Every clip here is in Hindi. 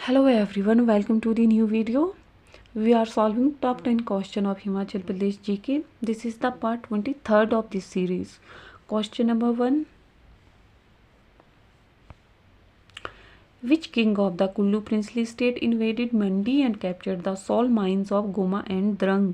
Hello everyone, welcome to the new video. We are solving top 10 question of Himachal Pradesh GK. This is the part 23rd of this series. Question number 1. Which king of the Kullu princely state invaded Mandi and captured the salt mines of Goma and Drang?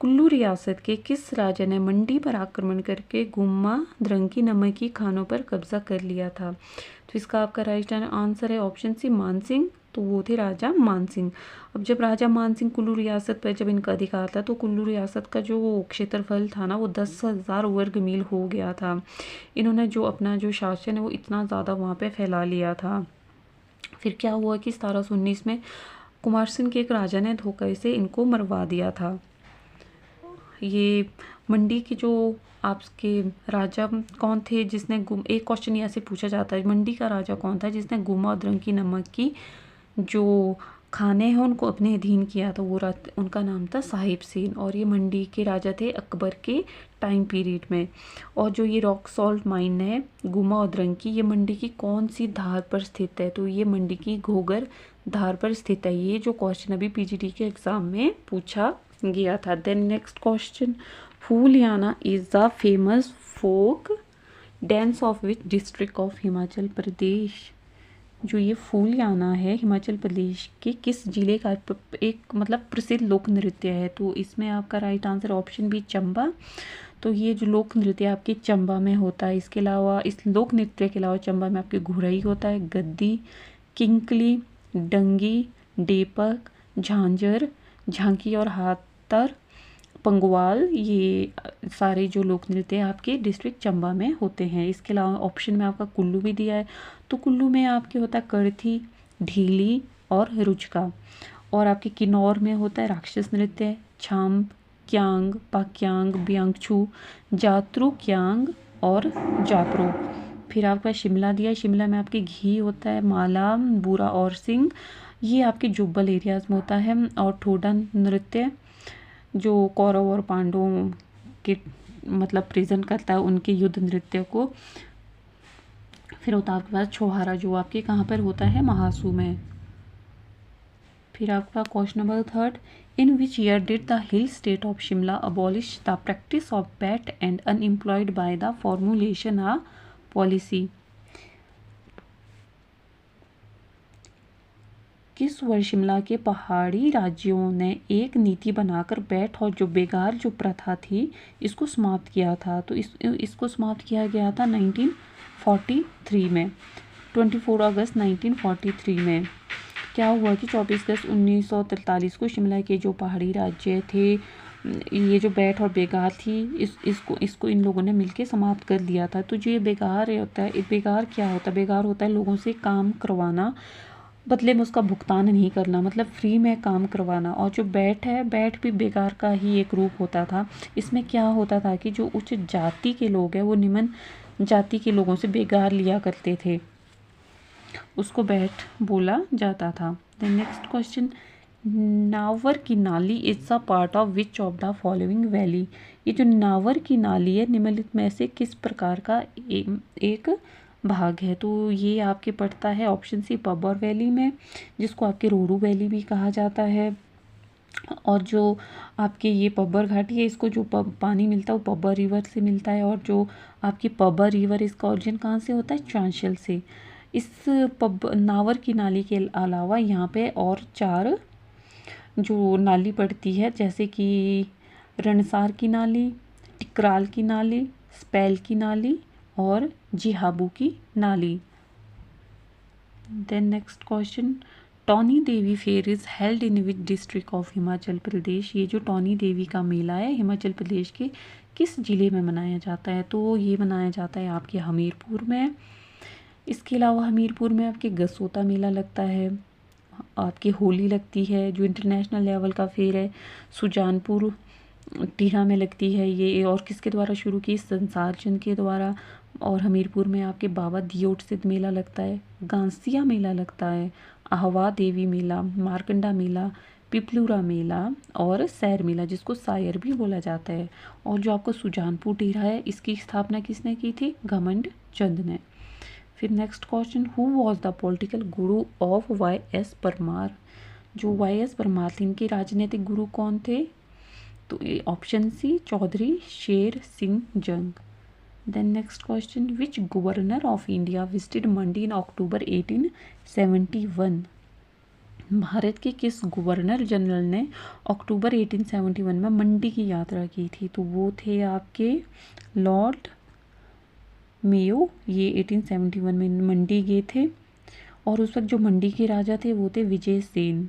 Kullu रियासत के किस राजा ने मंडी पर आक्रमण करके गुम्मा द्रंगी नमक खानों पर कब्जा कर लिया था? तो इसका आपका राइट आंसर है ऑप्शन सी मानसिंह। तो वो थे राजा मानसिंह। अब जब राजा मानसिंह कुल्लू रियासत पर जब इनका अधिकार था तो कुल्लू रियासत का जो क्षेत्रफल था ना वो 10,000 वर्ग मील हो गया था। इन्होंने जो अपना जो शासन है वो इतना ज़्यादा वहाँ पे फैला लिया था। फिर क्या हुआ कि 1719 में कुमार सिंह के एक राजा ने धोखे से इनको मरवा दिया था। ये मंडी के जो आपके राजा कौन थे जिसने एक क्वेश्चन ऐसे पूछा जाता है, मंडी का राजा कौन था जिसने गुमा और द्रंगी नमक की जो खाने हैं उनको अपने अधीन किया था? वो उनका नाम था साहिब सेन और ये मंडी के राजा थे अकबर के टाइम पीरियड में। और जो ये रॉक सॉल्ट माइन है गुमा और द्रंगी, ये मंडी की कौन सी धार पर स्थित है? तो ये मंडी की घोगर धार पर स्थित है। ये जो क्वेश्चन अभी पीजीटी के एग्जाम में पूछा गया था। Then next question, Phuliyana is the famous folk dance of which district of Himachal Pradesh? जो ये फूलियाना है हिमाचल प्रदेश के किस जिले का एक मतलब प्रसिद्ध लोक नृत्य है? तो इसमें आपका right answer option B Chamba. तो ये जो लोक नृत्य आपके चंबा में होता है। इसके अलावा इस लोक नृत्य के अलावा चंबा में आपके घुरई होता है, गद्दी, किंकली, डंगी, डेपक, झांझर, झांकी और हाथर पंगवाल, ये सारे जो लोक नृत्य आपके डिस्ट्रिक्ट चंबा में होते हैं। इसके अलावा ऑप्शन में आपका कुल्लू भी दिया है। तो कुल्लू में आपके होता है करथी, ढीली और रुचका। और आपके किन्नौर में होता है राक्षस नृत्य, छाम, क्यांग, पाक्यांग, ब्यांगछू, जात्रू क्यांग और जापरो। फिर आपका शिमला दिया है, शिमला में आपके घी होता है, माला, बूरा और सिंह, ये आपके जुब्बल एरियाज में होता है। और ठोडा नृत्य जो कौरव और पांडवों के मतलब प्रेजेंट करता है उनके युद्ध नृत्य को। फिर होता है आपके पास छोहारा जो आपके कहाँ पर होता है, महासू में। फिर आपका question number 3, in which year did the hill state of Shimla abolish the practice of bat and unemployed by the formulation a policy? किस वर्ष शिमला के पहाड़ी राज्यों ने एक नीति बनाकर बैठ और जो बेगार जो प्रथा थी इसको समाप्त किया था? तो इसको समाप्त किया गया था 1943 में, 24 अगस्त 1943 में। क्या हुआ कि 24 अगस्त 1943 को शिमला के जो पहाड़ी राज्य थे, ये जो बैठ और बेगार थी इसको इन लोगों ने मिलके समाप्त कर दिया था। तो जो ये बेगार होता है, बेगार क्या होता है? बेगार होता है लोगों से काम करवाना, बदले में उसका भुगतान नहीं करना, मतलब फ्री में काम करवाना। और जो बैठ है, बैठ भी बेगार का ही एक रूप होता था। इसमें क्या होता था कि जो उच्च जाति के लोग हैं वो निम्न जाति के लोगों से बेगार लिया करते थे, उसको बैठ बोला जाता था। द नेक्स्ट क्वेश्चन, नावर की नाली is a part of which of the following valley? ये जो नावर की नाली है निम्नलिखित में से किस प्रकार का एक भाग है? तो ये आपके पड़ता है ऑप्शन सी पब्बर वैली में, जिसको आपके रोरू वैली भी कहा जाता है। और जो आपके ये पब्बर घाटी है इसको जो पानी मिलता है वो पब्बर रिवर से मिलता है। और जो आपकी पब्बर रिवर इसका ओरिजिन कहाँ से होता है? चांशल से। इस नावर की नाली के अलावा यहाँ पे और 4 जो नाली पड़ती है, जैसे कि रणसार की नाली, टिकराल की नाली, स्पेल की नाली और जिहाबू की नाली। Then next question, Tauni Devi fair is held in which district of Himachal Pradesh? ये जो टॉनी देवी का मेला है हिमाचल प्रदेश के किस जिले में मनाया जाता है? तो ये मनाया जाता है आपके हमीरपुर में। इसके अलावा हमीरपुर में आपके गसोता मेला लगता है, आपकी होली लगती है जो इंटरनेशनल लेवल का फेयर है, सुजानपुर टीहा में लगती है ये। और किसके द्वारा शुरू की? संसार चंद के द्वारा। और हमीरपुर में आपके बाबा दियोट सिद्ध मेला लगता है, गांसिया मेला लगता है, आहवा देवी मेला, मारकंडा मेला, पिपलूरा मेला और सैर मेला, जिसको सायर भी बोला जाता है। और जो आपको सुजानपुर टीहा है इसकी स्थापना किसने की थी? घमंड चंद ने। फिर next question, who was the political Guru of Y S Parmar. जो वाई एस परमार थे इनके राजनीतिक गुरु कौन थे? तो option C Chaudhary Sher Singh Jang. Then next question, which governor of India visited Mandi in October 1871। Bharat के किस गवर्नर जनरल ने अक्टूबर 1871 में मंडी की यात्रा की थी? तो वो थे आपके लॉर्ड मेयो। ये 1871 में मंडी गए थे और उस वक्त जो मंडी के राजा थे वो थे विजय सेन।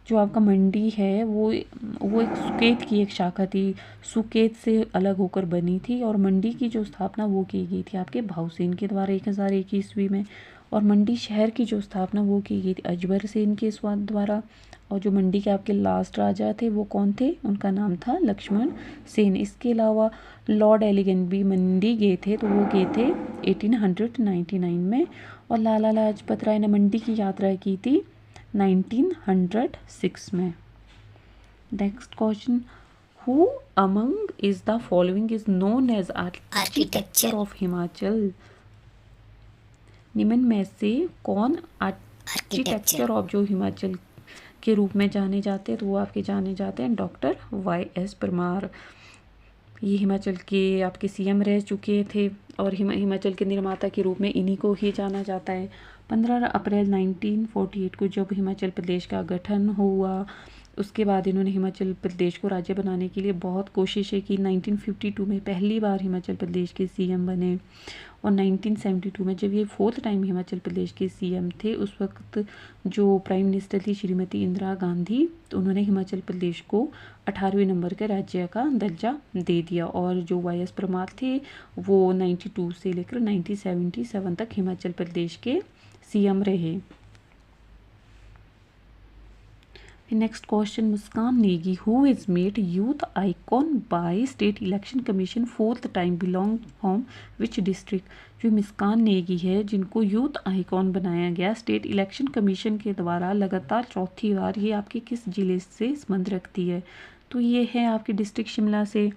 जो आपका मंडी है वो एक सुकेत की एक शाखा थी, सुकेत से अलग होकर बनी थी और मंडी की जो स्थापना वो की गई थी आपके भावसेन के द्वारा 1021 ईस्वी में। और मंडी शहर की जो स्थापना वो की गई थी अजबर सेन के द्वारा। और जो मंडी के आपके लास्ट राजा थे वो कौन थे? उनका नाम था लक्ष्मण सेन। इसके अलावा लॉर्ड एलिगेंट भी मंडी गए थे, तो वो गए थे 1899 में। और लाला लाजपत राय ने मंडी की यात्रा की थी 1906 में। Next question, who among is the following is known as architecture of Himachal. निम्न में से कौन आर्किटेक्चर ऑफ जो हिमाचल के रूप में जाने जाते हैं? तो वो आपके जाने जाते हैं डॉक्टर वाई एस परमार। ये हिमाचल के आपके सीएम रह चुके थे और हिमाचल के निर्माता के रूप में इन्हीं को ही जाना जाता है। 15 अप्रैल 1948 को जब हिमाचल प्रदेश का गठन हुआ उसके बाद इन्होंने हिमाचल प्रदेश को राज्य बनाने के लिए बहुत कोशिशें की। 1952 में पहली बार हिमाचल प्रदेश के सीएम बने और 1972 में जब ये 4th टाइम हिमाचल प्रदेश के सीएम थे उस वक्त जो प्राइम मिनिस्टर थी श्रीमती इंदिरा गांधी, तो उन्होंने हिमाचल प्रदेश को 18वें नंबर के राज्य का दर्जा दे दिया। और जो वाई एस परमार थे वो 92 से लेकर 1977 तक हिमाचल प्रदेश के सीएम रहे। Next question, Muskan Negi who is made youth icon by state election commission 4th time belong from which district. जो मुस्कान नेगी है जिनको यूथ आइकॉन बनाया गया स्टेट इलेक्शन कमीशन के द्वारा लगातार 4थी बार, ये आपके किस जिले से संबंध रखती है? तो ये है आपके डिस्ट्रिक्ट शिमला से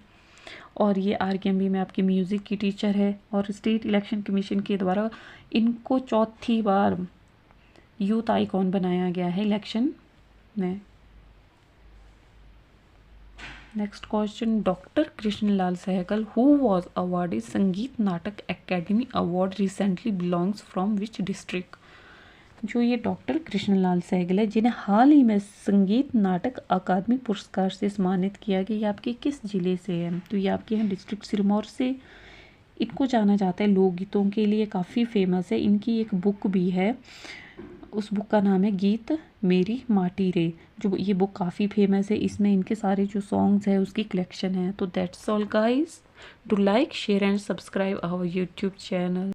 और ये RKMB में आपकी म्यूज़िक की टीचर है और स्टेट इलेक्शन कमीशन के द्वारा इनको 4थी बार यूथ आइकॉन बनाया गया है इलेक्शन में। Next question, doctor Krishnalal Sehgal who was awarded Sangeet Natak academy award recently belongs from which district. जो ये डॉक्टर कृष्णलाल सहगल है जिन्हें हाल ही में संगीत नाटक अकादमी पुरस्कार से सम्मानित किया गया, ये आपके किस जिले से है? तो ये आपके यहाँ डिस्ट्रिक्ट सिरमौर से। इनको जाना जाता है लोकगीतों के लिए, काफ़ी फेमस है। इनकी एक बुक भी है, उस बुक का नाम है गीत मेरी माटी रे। जो ये बुक काफ़ी फेमस है, इसमें इनके सारे जो सॉन्ग्स है उसकी कलेक्शन है। तो that's all guys, do like share and subscribe our YouTube channel.